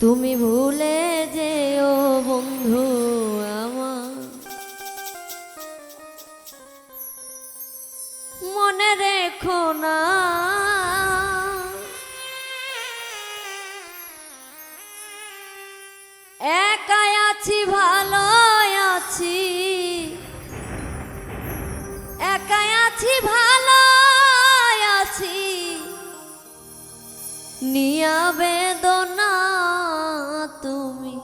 তুমি ভুলে যেও বন্ধু আমার, মনে রেখো না একাই আছি ভালো আছি, একাই আছি ভালো আছি, নিয়া বেদনা তুমি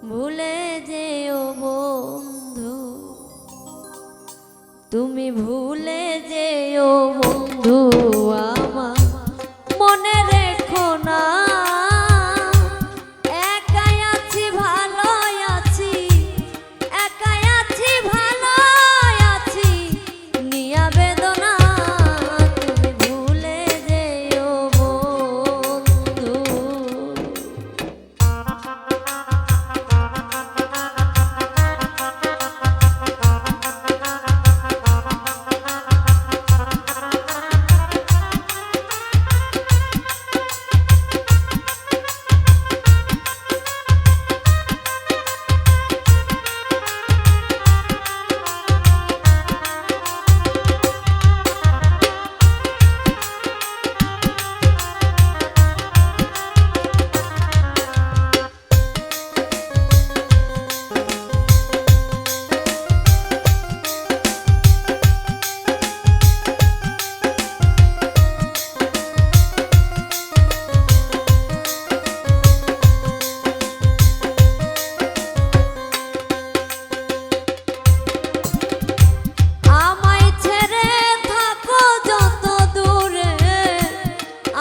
ভুলে যেও বন্ধু, তুমি ভুলে যেও বন্ধু আমার, মনে রেখো না একাই আছি ভালো আছি, একাই আছি ভালো আছি, নিয়া বেদনা তুমি ভুলে যেও বন্ধু।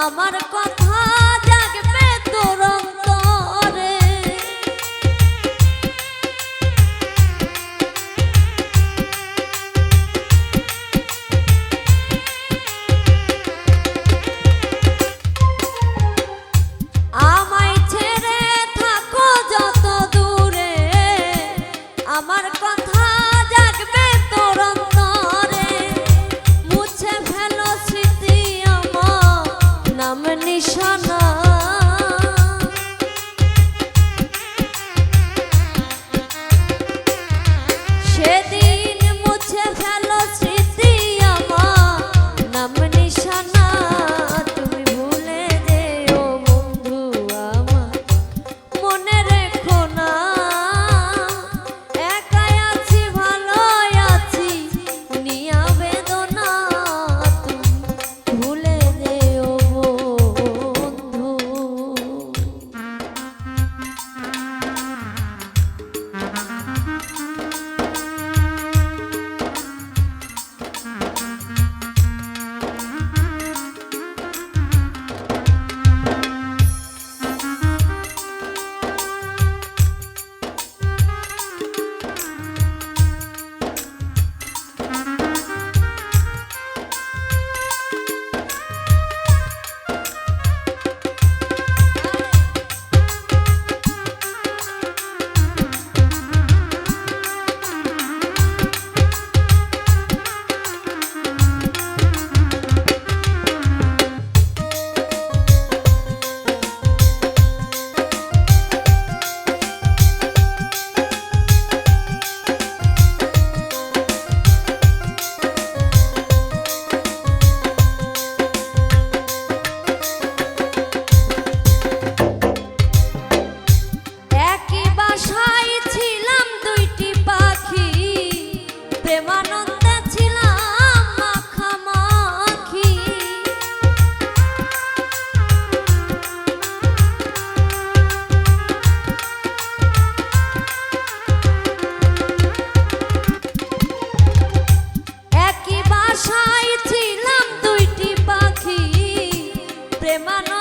আমার কথা জাগবে তোর অন্তরে, আমায় ছেড়ে থাকো যত দূরে, আমার কথা জাগবে তোর অন্তরে, মুছে ফেলো স্মৃতি আমার নাম নিশানা, সেদিন মুছে ফেলো স্মৃতি আমার নাম নিশানা, তুমি ভুলে যেও বন্ধু আমার, মনে রেখো না একাই আছি ভালো আছি, নিয়া বেদনা তুমি ভুলে যেও বন্ধু। ছিলাম দুইটি পাখি প্রেমানন্দে